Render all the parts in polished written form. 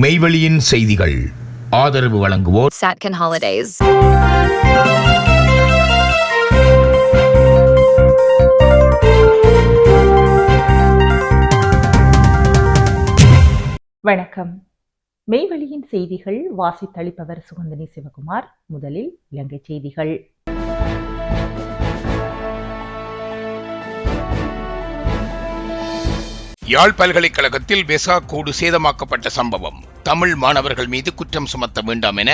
மெய்வெளியின் செய்திகள் ஆதரவு வழங்குவோர் Satcon Holidays. வணக்கம். மெய்வெளியின் செய்திகள் வாசித்தளிப்பவர் சுகந்தினி சிவகுமார். முதலில் இலங்கை செய்திகள். யாழ் பல்கலைக்கழகத்தில் வெசா கூடு சேதமாக்கப்பட்ட சம்பவம். தமிழ் மாணவர்கள் மீது குற்றம் சுமத்த வேண்டாம் என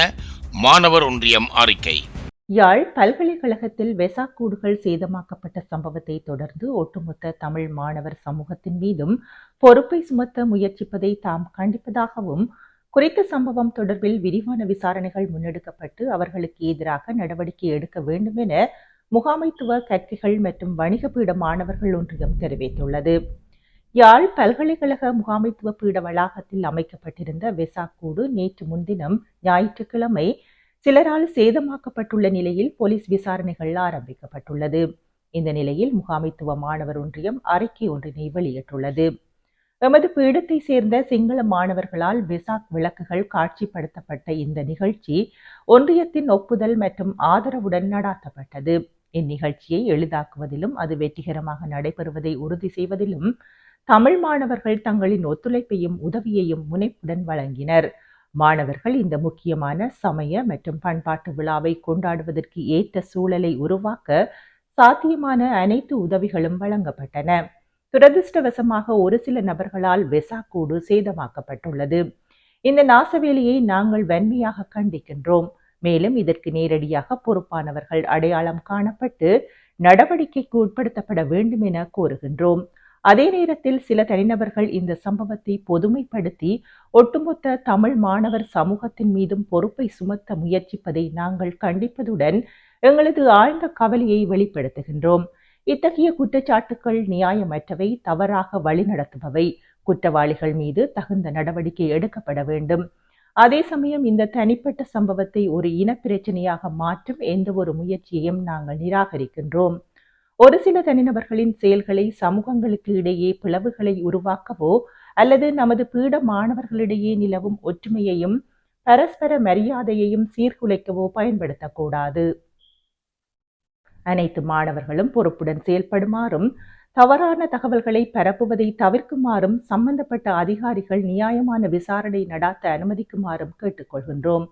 மாணவர் ஒன்றியம் அறிக்கை. யாழ் பல்கலைக்கழகத்தில் வெசா கூடுகள் சேதமாக்கப்பட்ட சம்பவத்தை தொடர்ந்து ஒட்டுமொத்த தமிழ் மாணவர் சமூகத்தின் மீதும் பொறுப்பை சுமத்த முயற்சிப்பதை தாம் கண்டிப்பதாகவும், குறித்த சம்பவம் தொடர்பில் விரிவான விசாரணைகள் முன்னெடுக்கப்பட்டு அவர்களுக்கு எதிராக நடவடிக்கை எடுக்க வேண்டும் என முகாமைத்துவ கற்கைகள் மற்றும் வணிக பீட மாணவர்கள் ஒன்றியம் தெரிவித்துள்ளது. யாழ் பல்கலைக்கழக முகாமைத்துவ பீட வளாகத்தில் அமைக்கப்பட்டிருந்த வெசா கூடு நேற்று முன்தினம் ஞாயிற்றுக்கிழமை சிலரால் சேதமாக்கப்பட்டுள்ள நிலையில் போலீஸ் விசாரணைகள் ஆரம்பிக்கப்பட்டுள்ளது. இந்த நிலையில் முகாமைத்துவ மாணவர் ஒன்றியம் அறிக்கை ஒன்றினை வெளியிட்டுள்ளது. எமது பீடத்தை சேர்ந்த சிங்கள மாணவர்களால் வெசாக் விளக்குகள் காட்சிப்படுத்தப்பட்ட இந்த நிகழ்ச்சி ஒன்றியத்தின் ஒப்புதல் மற்றும் ஆதரவுடன் நடாத்தப்பட்டது. இந்நிகழ்ச்சியை எளிதாக்குவதிலும் அது வெற்றிகரமாக நடைபெறுவதை உறுதி செய்வதிலும் தமிழ் மாணவர்கள் தங்களின் ஒத்துழைப்பையும் உதவியையும் முனைப்புடன் வழங்கினர். மாணவர்கள் இந்த முக்கியமான சமய மற்றும் பண்பாட்டு விழாவை கொண்டாடுவதற்கு ஏற்ற சூழலை உருவாக்க சாத்தியமான அனைத்து உதவிகளும் வழங்கப்பட்டன. துரதிருஷ்டவசமாக ஒரு சில நபர்களால் வெசா கூடு சேதமாக்கப்பட்டுள்ளது. இந்த நாசவேலியை நாங்கள் வன்மையாக கண்டிக்கின்றோம். மேலும் இதற்கு நேரடியாக பொறுப்பானவர்கள் அடையாளம் காணப்பட்டு நடவடிக்கைக்கு உட்படுத்தப்பட வேண்டும் என கோருகின்றோம். அதே நேரத்தில் சில தனிநபர்கள் இந்த சம்பவத்தை பொதுமைப்படுத்தி ஒட்டுமொத்த தமிழ் மாணவர் சமூகத்தின் மீதும் பொறுப்பை சுமத்த முயற்சிப்பதை நாங்கள் கண்டிப்பதுடன் எங்களது ஆழ்ந்த கவலையை வெளிப்படுத்துகின்றோம். இத்தகைய குற்றச்சாட்டுக்கள் நியாயமற்றவை, தவறாக வழிநடத்துபவை. குற்றவாளிகள் மீது தகுந்த நடவடிக்கை எடுக்கப்பட வேண்டும். அதே சமயம் இந்த தனிப்பட்ட சம்பவத்தை ஒரு இனப்பிரச்சனையாக மாற்றும் எந்த ஒரு முயற்சியையும் நாங்கள் நிராகரிக்கின்றோம். ஒரு சில தனிநபர்களின் செயல்களை சமூகங்களுக்கு இடையே பிளவுகளை உருவாக்கவோ அல்லது நமது பீட மாணவர்களிடையே நிலவும் ஒற்றுமையையும் பரஸ்பர மரியாதையையும் சீர்குலைக்கவோ பயன்படுத்தக்கூடாது. அனைத்து மாணவர்களும் பொறுப்புடன் செயல்படுமாறும், தவறான தகவல்களை பரப்புவதை தவிர்க்குமாறும், சம்பந்தப்பட்ட அதிகாரிகள் நியாயமான விசாரணை நடாத்த அனுமதிக்குமாறும் கேட்டுக்கொள்கின்றோம்.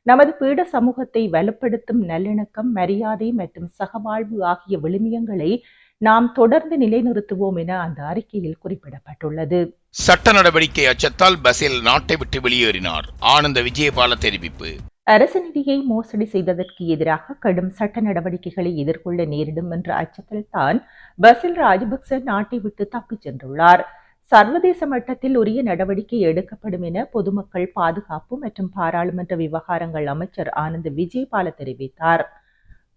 நமது பீட சமூகத்தை வலுப்படுத்தும் நல்லிணக்கம், மரியாதை மற்றும் சகவாழ்வு ஆகிய விழுமியங்களை நாம் தொடர்ந்து நிலைநிறுத்துவோம் என அந்த அறிக்கையில் குறிப்பிடப்பட்டுள்ளது. சட்ட நடவடிக்கை அச்சத்தால் பசில் நாட்டை விட்டு வெளியேறினார். ஆனந்த விஜயபால தெரிவிப்பு. அரசு நிதியை மோசடி செய்ததற்கு எதிராக கடும் சட்ட நடவடிக்கைகளை எதிர்கொள்ள நேரிடும் என்ற அச்சத்தில் தான் பசில் ராஜபக்ச நாட்டை விட்டு தப்பிச் சென்றுள்ளார். சர்வதேச மட்டத்தில் உரிய நடவடிக்கை எடுக்கப்படும் என பொதுமக்கள் பாதுகாப்பு மற்றும் பாராளுமன்ற விவகாரங்கள் அமைச்சர் ஆனந்த விஜயபால தெரிவித்தார்.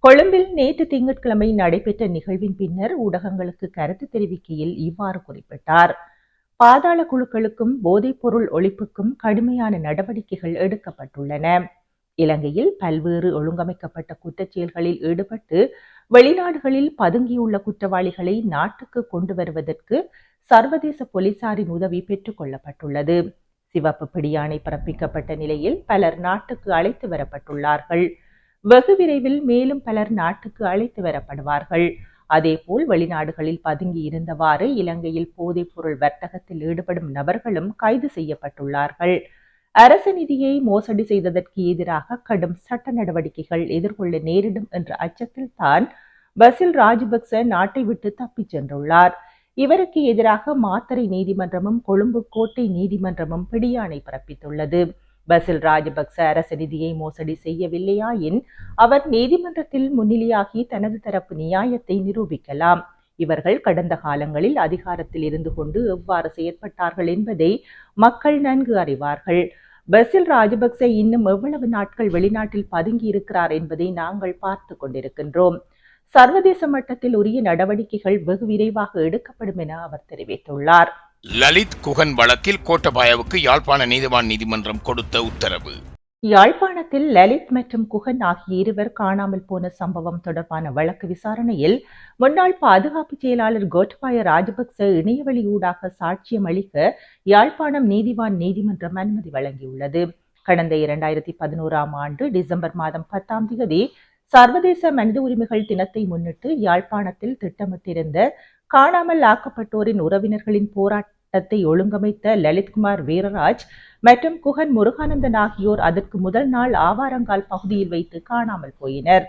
கொழும்பில் நேற்று திங்கட்கிழமை நடைபெற்ற நிகழ்வின் பின்னர் ஊடகங்களுக்கு கருத்து தெரிவிக்கையில் இவ்வாறு குறிப்பிட்டார். பாதாள குழுக்களுக்கும் போதைப் பொருள் ஒழிப்புக்கும் கடுமையான நடவடிக்கைகள் எடுக்கப்பட்டுள்ளன. இலங்கையில் பல்வேறு ஒழுங்கமைக்கப்பட்ட குற்றச்செயல்களில் ஈடுபட்டு வெளிநாடுகளில் பதுங்கியுள்ள குற்றவாளிகளை நாட்டுக்கு கொண்டு வருவதற்கு சர்வதேச போலீசாரின் உதவி பெற்றுக் கொள்ளப்பட்டுள்ளது. சிவப்பு பிடியாணை பிறப்பிக்கப்பட்ட நிலையில் பலர் நாட்டுக்கு அழைத்து வரப்பட்டுள்ளார்கள். வெகு விரைவில் மேலும் பலர் நாட்டுக்கு அழைத்து வரப்படுவார்கள். அதேபோல் வெளிநாடுகளில் பதுங்கி இருந்தவாறு இலங்கையில் போதைப் பொருள் வர்த்தகத்தில் ஈடுபடும் நபர்களும் கைது செய்யப்பட்டுள்ளார்கள். அரசு நிதியை மோசடி செய்ததற்கு எதிராக கடும் சட்ட நடவடிக்கைகள் எதிர்கொள்ள நேரிடும் என்ற அச்சத்தில் தான் பசில் ராஜபக்ச நாட்டை விட்டு தப்பிச் சென்றுள்ளார். இவருக்கு எதிராக மாத்தறை நீதிமன்றமும் கொழும்பு கோட்டை நீதிமன்றமும் பிடியாணை பிறப்பித்துள்ளது. பசில் ராஜபக்ச அரசு நிதியை மோசடி செய்யவில்லையாயின் அவர் நீதிமன்றத்தில் முன்னிலையாகி தனது தரப்பு நியாயத்தை நிரூபிக்கலாம். இவர்கள் கடந்த காலங்களில் அதிகாரத்தில் இருந்து கொண்டு எவ்வாறு செயற்பட்டார்கள் என்பதை மக்கள் நன்கு அறிவார்கள். பசில் ராஜபக்ச இன்னும் எவ்வளவு நாட்கள் வெளிநாட்டில் பதுங்கி இருக்கிறார் என்பதை நாங்கள் பார்த்து கொண்டிருக்கின்றோம். சர்வதேச மட்டத்தில் உரிய நடவடிக்கைகள் வெகு விரைவாக எடுக்கப்படும் என அவர் தெரிவித்துள்ளார். லலித் குகன் வழக்கில் கோட்டபாயவுக்கு யாழ்ப்பாண நீதிவான் நீதிமன்றம் கொடுத்த உத்தரவு. யாழ்ப்பாணத்தில் லலித் மற்றும் குகன் ஆகிய இருவர் காணாமல் போன சம்பவம் தொடர்பான வழக்கு விசாரணையில் முன்னாள் பாதுகாப்பு செயலாளர் கோட்டபாய ராஜபக்ச இணையவழி ஊடாக சாட்சியம் அளிக்க யாழ்ப்பாணம் நீதிவான் நீதிமன்றம் அனுமதி வழங்கியுள்ளது. கடந்த 2011ஆம் ஆண்டு டிசம்பர் மாதம் 10ஆம் தேதி சர்வதேச மனித உரிமைகள் தினத்தை முன்னிட்டு யாழ்ப்பாணத்தில் திட்டமிட்டிருந்த காணாமல் ஆக்கப்பட்டோரின் உறவினர்களின் போராட்டத்தை ஒழுங்கமைத்த லலித்குமார் வீரராஜ் மற்றும் குகன் முருகானந்தன் ஆகியோர் அதற்கு முதல் நாள் ஆவாரங்கால் பகுதியில் வைத்து காணாமல் போயினர்.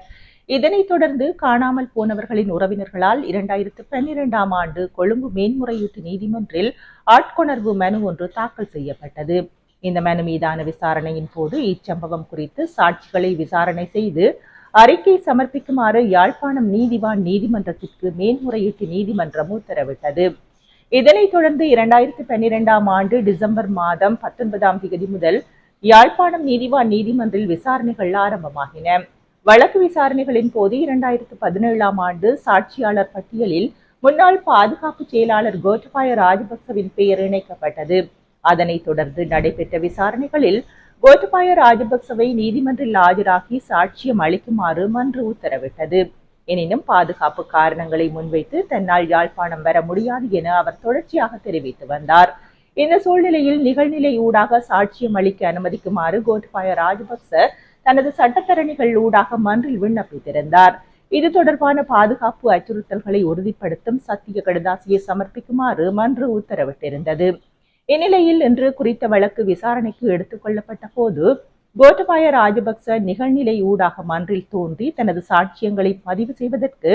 இதனைத் தொடர்ந்து காணாமல் போனவர்களின் உறவினர்களால் 2012ஆம் ஆண்டு கொழும்பு மேன்முறையீட்டு நீதிமன்றில் ஆட்கொணர்வு மனு ஒன்று தாக்கல் செய்யப்பட்டது. இந்த மனு மீதான விசாரணையின் போது இச்சம்பவம் குறித்து சாட்சிகளை விசாரணை செய்து அறிக்கை சமர்ப்பிக்குமாறு யாழ்ப்பாணம் நீதிவான் நீதிமன்றத்திற்கு மேன்முறையீட்டு நீதிமன்றம் உத்தரவிட்டது. இதனைத் தொடர்ந்து 2012ஆம் ஆண்டு டிசம்பர் மாதம் 19ஆம் தேதி முதல் யாழ்ப்பாணம் நீதிவான் நீதிமன்றில் விசாரணைகள் ஆரம்பமாகின. வழக்கு விசாரணைகளின் போது 2017ஆம் ஆண்டு சாட்சியாளர் பட்டியலில் முன்னாள் பாதுகாப்பு செயலாளர் கோட்டபாய ராஜபக்சவின் பெயர் இணைக்கப்பட்டது. அதனைத் தொடர்ந்து நடைபெற்ற விசாரணைகளில் கோட்டபாய ராஜபக்சவை நீதிமன்றில் ஆஜராகி சாட்சியம் அளிக்குமாறு மன்று உத்தரவிட்டது. எனினும் பாதுகாப்பு காரணங்களை முன்வைத்து தன்னால் யாழ்ப்பாணம் வர முடியாது என அவர் தொடர்ச்சியாக தெரிவித்து வந்தார். இந்த சூழ்நிலையில் நிகழ்நிலை ஊடாக சாட்சியம் அளிக்க அனுமதிக்குமாறு கோட்டபாய ராஜபக்ச தனது சட்டத்தரணிகள் ஊடாக மன்றில் விண்ணப்பித்திருந்தார். இது தொடர்பான பாதுகாப்பு அச்சுறுத்தல்களை உறுதிப்படுத்தும் சத்திய கடிதாசியை சமர்ப்பிக்குமாறு மன்று உத்தரவிட்டிருந்தது. இந்நிலையில் இன்று குறித்த வழக்கு விசாரணைக்கு எடுத்துக் கொள்ளப்பட்ட போது கோட்டபாய ராஜபக்ச நிகழ்நிலை ஊடாக மன்றில் தோன்றி தனது சாட்சியங்களை பதிவு செய்வதற்கு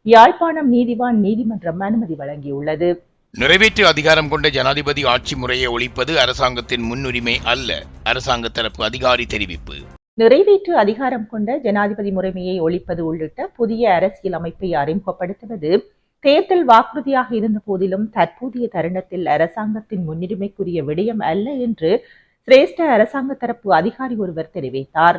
யாழ்ப்பாணம் நீதிவான் நீதிமன்றம் அனுமதி வழங்கியுள்ளது. நிறைவேற்று அதிகாரம் கொண்ட ஜனாதிபதி ஆட்சி முறையை ஒழிப்பது அரசாங்கத்தின் முன்னுரிமை அல்ல, அரசாங்க தரப்பு அதிகாரி தெரிவிப்பு. நிறைவேற்று அதிகாரம் கொண்ட ஜனாதிபதி முறைமையை ஒழிப்பது உள்ளிட்ட புதிய அரசியல் அமைப்பை அறிமுகப்படுத்துவது தேர்தல் வாக்குறுதியாக இருந்த போதிலும் தற்போதைய தருணத்தில் அரசாங்கத்தின் முன்னுரிமைக்குரிய விடயம் அல்ல என்று சிரேஷ்ட அரசாங்க தரப்பு அதிகாரி ஒருவர் தெரிவித்தார்.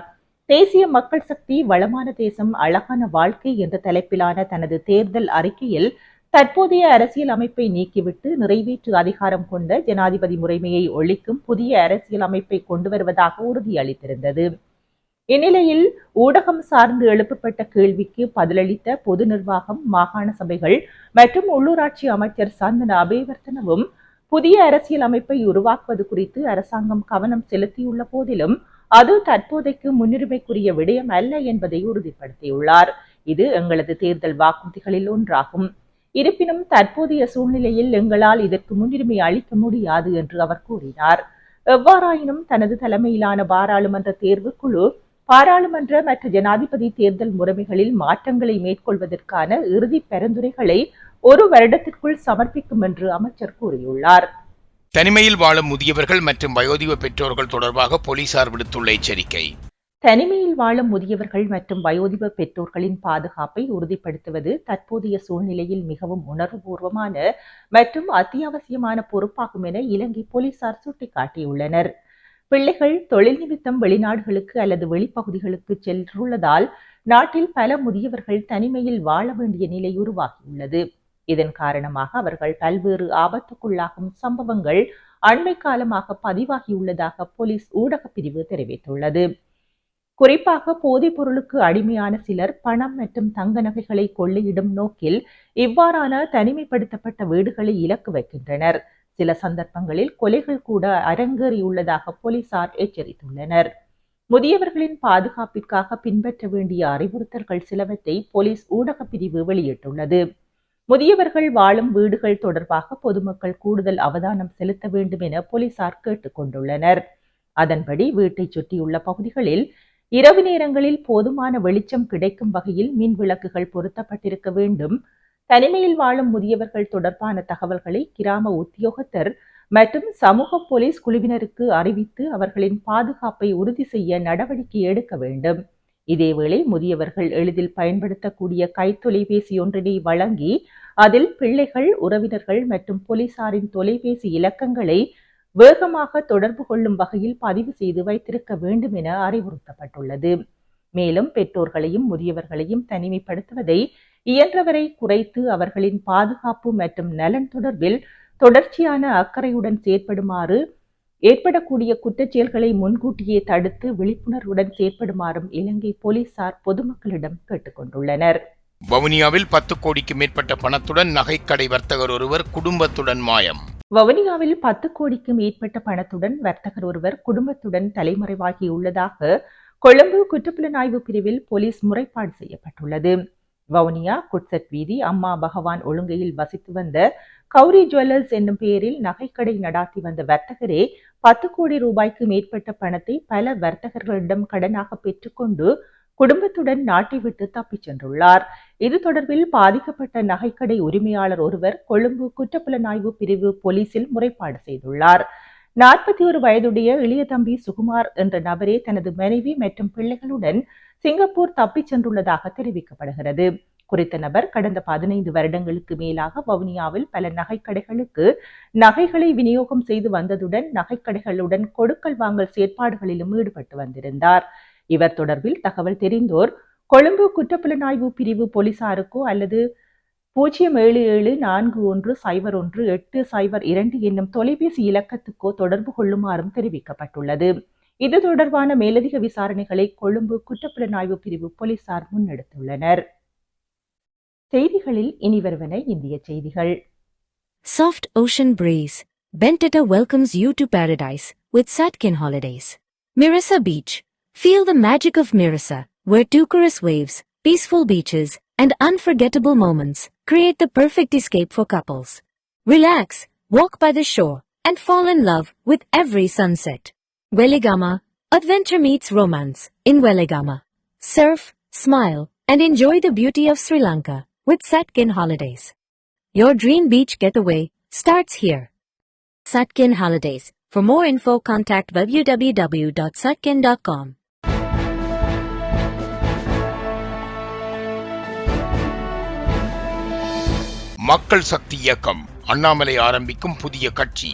தேசிய மக்கள் சக்தி வளமான தேசம் அழகான வாழ்க்கை என்ற தலைப்பிலான தனது தேர்தல் அறிக்கையில் தற்போதைய அரசியல் அமைப்பை நீக்கிவிட்டு நிறைவேற்று அதிகாரம் கொண்ட ஜனாதிபதி முறைமையை ஒழிக்கும் புதிய அரசியல் அமைப்பை கொண்டு வருவதாக உறுதியளித்திருந்தது. இந்நிலையில் ஊடகம் சார்ந்து எழுப்பப்பட்ட கேள்விக்கு பதிலளித்த பொது நிர்வாகம், மாகாண சபைகள் மற்றும் உள்ளூராட்சி அமைச்சர் சந்தன அபேவர்த்தனவும் புதிய அரசியல் அமைப்பை உருவாக்குவது குறித்து அரசாங்கம் கவனம் செலுத்தியுள்ள போதிலும் அது தற்போதைக்கு முன்னுரிமைக்குரிய விடயம் அல்ல என்பதை உறுதிப்படுத்தியுள்ளார். இது எங்களது தேர்தல் வாக்குறுதிகளில் ஒன்றாகும். இருப்பினும் தற்போதைய சூழ்நிலையில் எங்களால் இதற்கு முன்னுரிமை அளிக்க முடியாது என்று அவர் கூறினார். எவ்வாறாயினும் தனது தலைமையிலான பாராளுமன்ற தேர்வுக்குழு பாராளுமன்ற மற்றும் ஜனாதிபதி தேர்தல் முறைமைகளில் மாற்றங்களை மேற்கொள்வதற்கான இறுதி பரிந்துரைகளை 1 வருடத்திற்குள் சமர்ப்பிக்கும் என்று அமைச்சர் கூறியுள்ளார். தனிமையில் வாழும் முதியவர்கள் மற்றும் வயோதிப பெற்றோர்கள் தொடர்பாக போலீசார் விடுத்துள்ள எச்சரிக்கை. தனிமையில் வாழும் முதியவர்கள் மற்றும் வயோதிப பெற்றோர்களின் பாதுகாப்பை உறுதிப்படுத்துவது தற்போதைய சூழ்நிலையில் மிகவும் உணர்வுபூர்வமான மற்றும் அத்தியாவசியமான பொறுப்பாகும் என இலங்கை போலீசார் சுட்டிக்காட்டியுள்ளனர். பிள்ளைகள் தொழில் நிமித்தம் வெளிநாடுகளுக்கு அல்லது வெளிப்பகுதிகளுக்கு சென்றுள்ளதால் நாட்டில் பல முதியவர்கள் தனிமையில் வாழ வேண்டிய நிலை உருவாகியுள்ளது. இதன் காரணமாக அவர்கள் பல்வேறு ஆபத்துக்குள்ளாகும் சம்பவங்கள் அண்மை காலமாக பதிவாகியுள்ளதாக போலீஸ் ஊடகப் பிரிவு தெரிவித்துள்ளது. குறிப்பாக போதைப் பொருளுக்கு அடிமையான சிலர் பணம் மற்றும் தங்க நகைகளை கொள்ளையிடும் நோக்கில் இவ்வாறான தனிமைப்படுத்தப்பட்ட வீடுகளை இலக்கு வைக்கின்றனர். சில சந்தர்ப்பங்களில் கொலைகள் கூட அரங்கேறியுள்ளதாக போலீசார் எச்சரித்துள்ளனர். முதியவர்களின் பாதுகாப்பிற்காக பின்பற்ற வேண்டிய அறிவுறுத்தல்கள் சிலவற்றை போலீஸ் ஊடகப் பிரிவு வெளியிட்டுள்ளது. முதியவர்கள் வாழும் வீடுகள் தொடர்பாக பொதுமக்கள் கூடுதல் அவதானம் செலுத்த வேண்டும் என போலீசார் கேட்டுக் கொண்டுள்ளனர். அதன்படி வீட்டை சுற்றியுள்ள பகுதிகளில் இரவு நேரங்களில் போதுமான வெளிச்சம் கிடைக்கும் வகையில் மின் விளக்குகள் பொருத்தப்பட்டிருக்க வேண்டும். தனிமையில் வாழும் முதியவர்கள் தொடர்பான தகவல்களை கிராம உத்தியோகத்தர் மற்றும் சமூக போலீஸ் குழுவினருக்கு அறிவித்து அவர்களின் பாதுகாப்பை உறுதி செய்ய நடவடிக்கை எடுக்க வேண்டும். இதேவேளை முதியவர்கள் எளிதில் பயன்படுத்தக்கூடிய கைத்தொலைபேசி ஒன்றினை வழங்கி அதில் பிள்ளைகள், உறவினர்கள் மற்றும் போலீசாரின் தொலைபேசி இலக்கங்களை வேகமாக தொடர்பு கொள்ளும் வகையில் பதிவு செய்து வைத்திருக்க வேண்டும் என அறிவுறுத்தப்பட்டுள்ளது. மேலும் பெற்றோர்களையும் முதியவர்களையும் தனிமைப்படுத்துவதை இயன்றவரை குறைத்து அவர்களின் பாதுகாப்பு மற்றும் நலன் தொடர்பில் தொடர்ச்சியான அக்கறையுடன் செயற்படுமாறு ஏற்படக்கூடிய குற்றச்செயல்களை முன்கூட்டியே தடுத்து விழிப்புணர்வுடன் செயற்படுமாறும் இலங்கை போலீசார் பொதுமக்களிடம் கேட்டுக் கொண்டுள்ளனர். வவுனியாவில் 10 கோடிக்கு மேற்பட்ட பணத்துடன் நகைக்கடை வர்த்தகர் ஒருவர் குடும்பத்துடன் மாயம். வவுனியாவில் 10 கோடிக்கு மேற்பட்ட பணத்துடன் வர்த்தகர் ஒருவர் குடும்பத்துடன் தலைமறைவாகியுள்ளதாக கொழும்பு குற்றப்புலனாய்வு பிரிவில் போலீஸ் முறைப்பாடு செய்யப்பட்டுள்ளது. வவுனியா குட்சட் வீதி அம்மா பகவான் ஒழுங்கையில் வசித்து வந்த கௌரி ஜுவல்லர்ஸ் என்னும் பெயரில் நகைக்கடை நடாத்தி வந்த வர்த்தகரே 10 கோடி ரூபாய்க்கு மேற்பட்ட பணத்தை பல வர்த்தகர்களிடம் கடனாக பெற்றுக்கொண்டு குடும்பத்துடன் நாட்டை விட்டு தப்பிச் சென்றுள்ளார். இது தொடர்பில் பாதிக்கப்பட்ட நகைக்கடை உரிமையாளர் ஒருவர் கொழும்பு குற்றப்புலனாய்வு பிரிவு போலீசில் முறைப்பாடு செய்துள்ளார். 41 வயதுடைய இளைய தம்பி சுகுமார் என்ற நபரே தனது மனைவி மற்றும் பிள்ளைகளுடன் சிங்கப்பூர் தப்பிச் சென்றுள்ளதாக தெரிவிக்கப்படுகிறது. குறித்த நபர் கடந்த 15 வருடங்களுக்கு மேலாக வவுனியாவில் பல நகைக்கடைகளுக்கு நகைகளை விநியோகம் செய்து வந்ததுடன் நகைக்கடைகளுடன் கொடுக்கல் வாங்கல் செயற்பாடுகளிலும் ஈடுபட்டு வந்திருந்தார். இவர் தொடர்பில் தகவல் தெரிந்தோர் கொழும்பு குற்றப்புலனாய்வு பிரிவு போலீசாருக்கோ அல்லது 07741010802 என்னும் தொலைபேசி இலக்கத்துக்கோ தொடர்பு கொள்ளுமாறும் தெரிவிக்கப்பட்டுள்ளது. இது தொடர்பான மேலதிக விசாரணைகளை கொழும்பு குற்றப்புலனாய்வு பிரிவு போலீசார் முன்னெடுத்துள்ளனர். செய்திகளில் இனி வருவன இந்திய செய்திகள். Soft ocean breeze. Bentata welcomes you to paradise with Satkin Holidays. Mirasa Beach. Feel the magic of Mirasa, where turquoise waves, peaceful beaches, and unforgettable moments create the perfect escape for couples. Relax, walk by the shore, and fall in love with every sunset. Weligama. Adventure meets romance in Weligama. Surf, smile, and enjoy the beauty of Sri Lanka with Satkin Holidays. Your dream beach getaway starts here. Satkin Holidays. For more info, contact www.satkin.com. மக்கள் சக்தி இயக்கம் அண்ணாமலை ஆரம்பிக்கும் புதிய கட்சி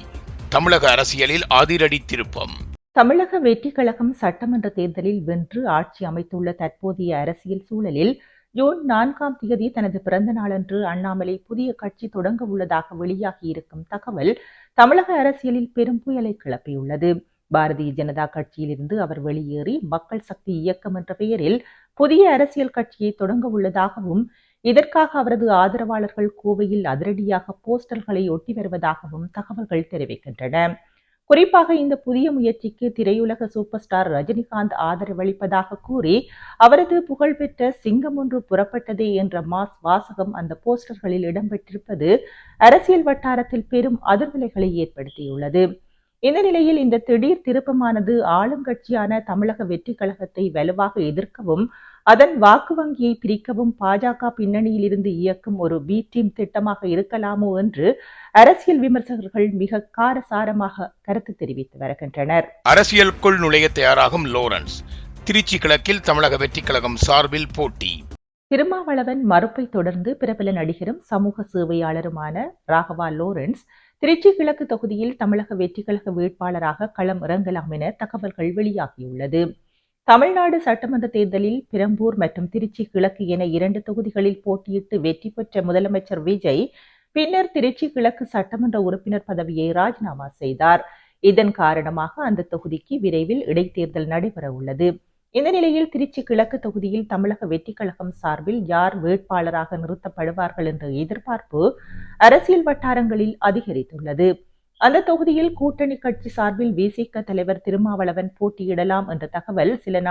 தமிழக அரசியலில் அதிரடி திருப்பம். தமிழக வெற்றி கழகம் சட்டமன்ற தேர்தலில் வென்று ஆட்சி அமைத்துள்ள தற்போதைய அரசியல் சூழலில் ஜூன் 4ஆம் தேதி தனது பிறந்த நாளன்று அண்ணாமலை புதிய கட்சி தொடங்க உள்ளதாக வெளியாகியிருக்கும் தகவல் தமிழக அரசியலில் பெரும் புயலை கிளப்பியுள்ளது. பாரதிய ஜனதா கட்சியிலிருந்து அவர் வெளியேறி மக்கள் சக்தி இயக்கம் என்ற பெயரில் புதிய அரசியல் கட்சியை தொடங்க உள்ளதாகவும் இதற்காக அவரது ஆதரவாளர்கள் கோவையில் அதிரடியாக போஸ்டர்களை ஒட்டி வருவதாகவும் தகவல்கள் தெரிவிக்கின்றன. குறிப்பாக இந்த புதிய முயற்சிக்கு திரையுலக சூப்பர் ஸ்டார் ரஜினிகாந்த் ஆதரவளிப்பதாக கூறி அவரது புகழ்பெற்ற சிங்கம் ஒன்று புறப்பட்டதே என்ற மாஸ் வாசகம் அந்த போஸ்டர்களில் இடம்பெற்றிருப்பது அரசியல் வட்டாரத்தில் பெரும் அதிர்வலைகளை ஏற்படுத்தியுள்ளது. இந்த நிலையில் இந்த திடீர் திருப்பமானது ஆளுங்கட்சியான தமிழக வெற்றி கழகத்தை வலுவாக எதிர்க்கவும் அதன் வாக்கு வங்கியை பிரிக்கவும் பாஜக பின்னணியில் இருந்து இயக்கும் ஒரு பி டீம் திட்டமாக இருக்கலாமோ என்று அரசியல் விமர்சகர்கள் மிக காரசாரமாக கருத்து தெரிவித்து வருகின்றனர். அரசியலுக்குள் நுழைய தயாராகும் லோரன்ஸ். திருச்சி கிழக்கில் தமிழக வெற்றி கழகம் சார்பில் போட்டி. திருமாவளவன் மறுப்பை தொடர்ந்து பிரபல நடிகரும் சமூக சேவையாளருமான ராகவா லோரன்ஸ் திருச்சி கிழக்கு தொகுதியில் தமிழக வெற்றி கழக வேட்பாளராக களம் இறங்கலாம் என தகவல்கள் வெளியாகியுள்ளது. தமிழ்நாடு சட்டமன்ற தேர்தலில் பெரம்பூர் மற்றும் திருச்சி கிழக்கு என 2 தொகுதிகளில் போட்டியிட்டு வெற்றி பெற்ற முதலமைச்சர் விஜய் பின்னர் திருச்சி கிழக்கு சட்டமன்ற உறுப்பினர் பதவியை ராஜினாமா செய்தார். இதன் காரணமாக அந்த தொகுதிக்கு விரைவில் இடைத்தேர்தல் நடைபெற உள்ளது. இந்த நிலையில் திருச்சி கிழக்கு தொகுதியில் தமிழக வெற்றி கழகம் சார்பில் யார் வேட்பாளராக நிறுத்தப்படுவார்கள் என்ற எதிர்பார்ப்பு அரசியல் வட்டாரங்களில் அதிகரித்துள்ளது. அந்த தொகுதியில் கூட்டணி கட்சி சார்பில் விசிக தலைவர் திருமாவளவன் போட்டியிடலாம் என்ற தகவல் சில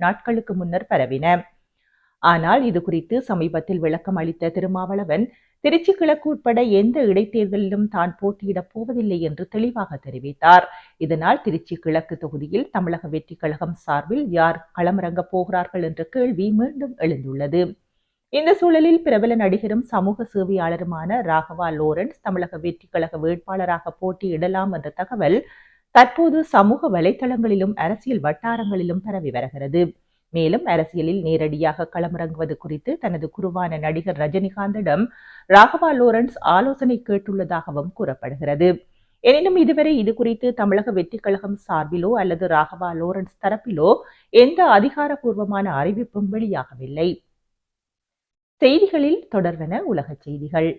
நாட்களுக்கு முன்னர் பரவின. ஆனால் இது குறித்து சமீபத்தில் விளக்கம் அளித்த திருமாவளவன் திருச்சி கிழக்கு உட்பட எந்த இடைத்தேர்தலிலும் தான் போட்டியிடப் போவதில்லை என்று தெளிவாக தெரிவித்தார். இதனால் திருச்சி கிழக்கு தொகுதியில் தமிழக வெற்றி கழகம் சார்பில் யார் களமிறங்கப் போகிறார்கள் என்ற கேள்வி மீண்டும் எழுந்துள்ளது. இந்த சூழலில் பிரபல நடிகரும் சமூக சேவையாளருமான ராகவா லோரன்ஸ் தமிழக வெற்றி கழக வேட்பாளராக போட்டியிடலாம் என்ற தகவல் தற்போது சமூக வலைதளங்களிலும் அரசியல் வட்டாரங்களிலும் பரவி வருகிறது. மேலும் அரசியலில் நேரடியாக களமிறங்குவது குறித்து தனது குருவான நடிகர் ரஜினிகாந்திடம் ராகவா லோரன்ஸ் ஆலோசனை கேட்டுள்ளதாகவும் கூறப்படுகிறது. எனினும் இதுவரை இது குறித்து தமிழக வெற்றி கழகம் சார்பிலோ அல்லது ராகவா லோரன்ஸ் தரப்பிலோ எந்த அதிகாரப்பூர்வமான அறிவிப்பும் வெளியாகவில்லை. செய்திகளில் தொடர்வன உலகச் செய்திகள்.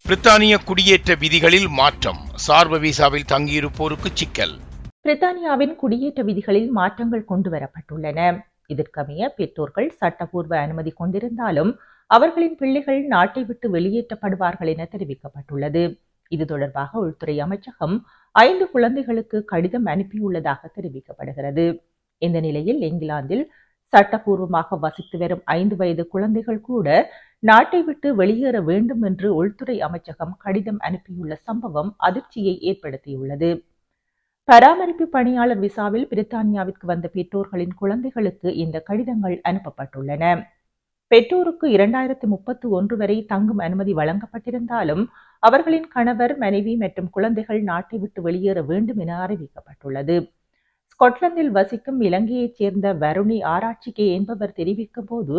பிரித்தானிய குடியேற்ற விதிகளில் மாற்றம், சார்பு விசாவில் தங்கியிருப்போருக்கு சிக்கல். பிரித்தானியாவின் குடியேற்ற விதிகளில் மாற்றங்கள் கொண்டுவரப்பட்டுள்ளன. இதற்கமைய பெற்றோர்கள் சட்டப்பூர்வ அனுமதி கொண்டிருந்தாலும் அவர்களின் பிள்ளைகள் நாட்டை விட்டு வெளியேற்றப்படுவார்கள் என தெரிவிக்கப்பட்டுள்ளது. இது தொடர்பாக உள்துறை அமைச்சகம் 5 குழந்தைகளுக்கு கடிதம் அனுப்பியுள்ளதாக தெரிவிக்கப்படுகிறது. இந்த நிலையில் இங்கிலாந்தில் சட்டப்பூர்வமாக வசித்து வரும் 5 வயது குழந்தைகள் கூட நாட்டை விட்டு வெளியேற வேண்டும் என்று உள்துறை அமைச்சகம் கடிதம் அனுப்பியுள்ள சம்பவம் அதிர்ச்சியை ஏற்படுத்தியுள்ளது. பராமரிப்பு பணியாளர் விசாவில் பிரித்தானியாவிற்கு வந்த பெற்றோர்களின் குழந்தைகளுக்கு இந்த கடிதங்கள் அனுப்பப்பட்டுள்ளன. பெற்றோருக்கு 2031 வரை தங்கும் அனுமதி வழங்கப்பட்டிருந்தாலும் அவர்களின் கணவர், மனைவி மற்றும் குழந்தைகள் நாட்டை விட்டு வெளியேற வேண்டும் என அறிவிக்கப்பட்டுள்ளது. ஸ்காட்லாந்தில் வசிக்கும் இலங்கையைச் சேர்ந்த வருணி ஆராய்ச்சிகே என்பவர் தெரிவிக்கும் போது,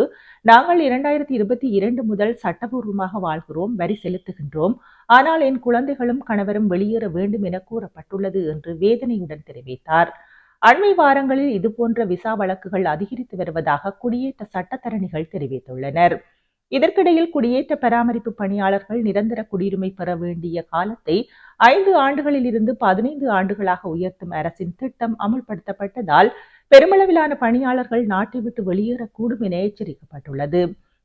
நாங்கள் 2022 முதல் சட்டபூர்வமாக வாழ்கிறோம், வரி செலுத்துகின்றோம். ஆனால் என் குழந்தைகளும் கணவரும் வெளியேற வேண்டும் என கூறப்பட்டுள்ளது என்று வேதனையுடன் தெரிவித்தார். அண்மை வாரங்களில் இதுபோன்ற விசா வழக்குகள் அதிகரித்து வருவதாக குடியேற்ற சட்டத்தரணிகள் தெரிவித்துள்ளனர். இதற்கிடையில் குடியேற்ற பராமரிப்பு பணியாளர்கள் நிரந்தர குடியுரிமை பெற வேண்டிய காலத்தை 5 ஆண்டுகளில் இருந்து 15 ஆண்டுகளாக உயர்த்தும் அரசின் திட்டம் அமுல்படுத்தப்பட்டதால் பெருமளவிலான பணியாளர்கள் நாட்டை விட்டு வெளியேறக்கூடும் என எச்சரிக்கப்பட்டுள்ளது.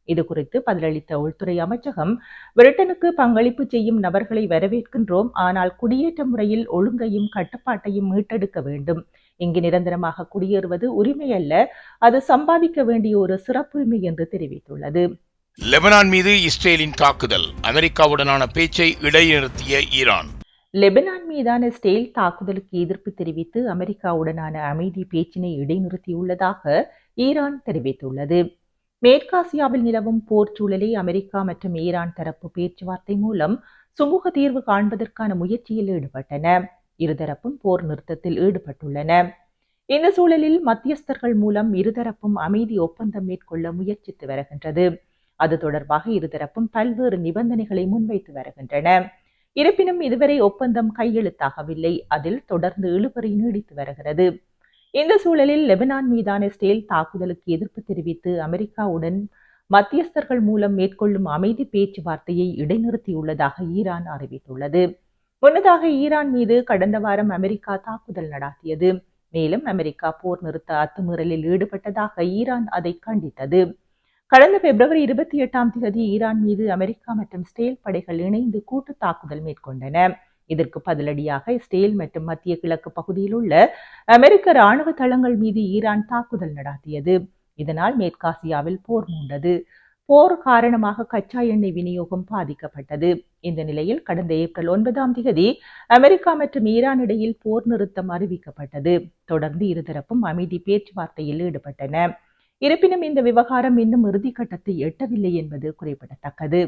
இதுகுறித்து பதிலளித்த உள்துறை அமைச்சகம், பிரிட்டனுக்கு பங்களிப்பு செய்யும் நபர்களை வரவேற்கின்றோம், ஆனால் குடியேற்ற முறையில் ஒழுங்கையும் கட்டுப்பாட்டையும் மீட்டெடுக்க வேண்டும். இங்கு நிரந்தரமாக குடியேறுவது உரிமை அல்ல, அது சம்பாதிக்க வேண்டிய ஒரு சிறப்புரிமை என்று தெரிவித்துள்ளது. லெபனான் மீது இஸ்ரேலின் தாக்குதல், அமெரிக்காவுடனான பேச்சை இடைநிறுத்திய ஈரான். லெபனான் மீதான இஸ்ரேல் தாக்குதலுக்கு எதிர்ப்பு தெரிவித்து அமெரிக்காவுடனான அமைதி பேச்சினை இடைநிறுத்தியுள்ளதாக ஈரான் தெரிவித்துள்ளது. மேற்காசியாவில் நிலவும் போர் சூழலை அமெரிக்கா மற்றும் ஈரான் தரப்பு பேச்சுவார்த்தை மூலம் சுமூக தீர்வு காண்பதற்கான முயற்சியில் ஈடுபட்டன. இருதரப்பும் போர் நிறுத்தத்தில் ஈடுபட்டுள்ளன. இந்த சூழலில் மத்தியஸ்தர்கள் மூலம் இருதரப்பும் அமைதி ஒப்பந்தம் மேற்கொள்ள முயற்சித்து வருகின்றது. அது தொடர்பாக இருதரப்பும் பல்வேறு நிபந்தனைகளை முன்வைத்து வருகின்றன. இருப்பினும் இதுவரை ஒப்பந்தம் கையெழுத்தாகவில்லை. அதில் தொடர்ந்து இழுபறி நீடித்து வருகிறது. இந்த சூழலில் லெபனான் மீதான இஸ்ரேல் தாக்குதலுக்கு எதிர்ப்பு தெரிவித்து அமெரிக்காவுடன் மத்தியஸ்தர்கள் மூலம் மேற்கொள்ளும் அமைதி பேச்சுவார்த்தையை இடைநிறுத்தியுள்ளதாக ஈரான் அறிவித்துள்ளது. முன்னதாக ஈரான் மீது கடந்த வாரம் அமெரிக்கா தாக்குதல் நடாத்தியது. மேலும் அமெரிக்கா போர் நிறுத்த அத்துமீறலில் ஈடுபட்டதாக ஈரான் அதை கண்டித்தது. கடந்த பிப்ரவரி 28 ஈரான் மீது அமெரிக்கா மற்றும் இஸ்ரேல் படைகள் இணைந்து கூட்டு தாக்குதல் மேற்கொண்டன. இதற்கு பதிலடியாக இஸ்ரேல் மற்றும் மத்திய கிழக்கு பகுதியில் உள்ள அமெரிக்க ராணுவ தளங்கள் மீது ஈரான் தாக்குதல் நடாத்தியது. இதனால் மேற்காசியாவில் போர் மூண்டது. போர் காரணமாக கச்சா எண்ணெய் விநியோகம் பாதிக்கப்பட்டது. இந்த நிலையில் கடந்த ஏப்ரல் 9 அமெரிக்கா மற்றும் ஈரான் இடையில் போர் நிறுத்தம் அறிவிக்கப்பட்டது. தொடர்ந்து இருதரப்பும் அமைதி பேச்சுவார்த்தையில் ஈடுபட்டன. இருப்பினும் இந்த விவகாரம் இன்னும் இறுதிக்கட்டத்தை எட்டவில்லை என்பது குறிப்பிடத்தக்கது.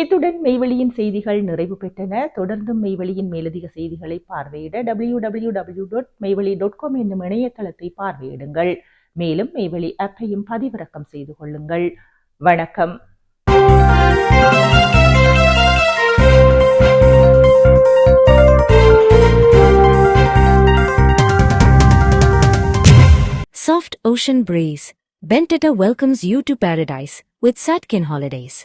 இத்துடன் மெய்வெளியின் செய்திகள் நிறைவு பெற்றன. தொடர்ந்தும் மெய்வெளியின் மேலதிக செய்திகளை பார்வையிட www.மெய்வெளி.com என்னும் இணையதளத்தை பார்வையிடுங்கள். மேலும் மெய்வெளி ஆப்பையும் பதிவிறக்கம் செய்து கொள்ளுங்கள். வணக்கம். Soft ocean breeze. Bentata welcomes you to paradise with Satkin Holidays.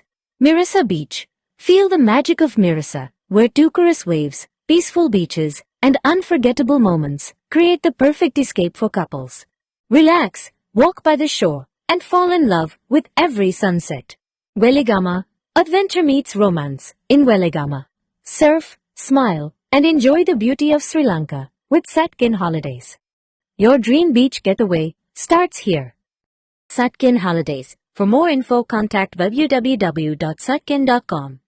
Mirissa Beach. Feel the magic of Mirissa, where Tucaris waves, peaceful beaches, and unforgettable moments create the perfect escape for couples. Relax, walk by the shore, and fall in love with every sunset. Weligama. Adventure meets romance in Weligama. Surf, smile, and enjoy the beauty of Sri Lanka with Satkin Holidays. Your dream beach getaway starts here. Satkin Holidays. For more info, contact www.satkin.com.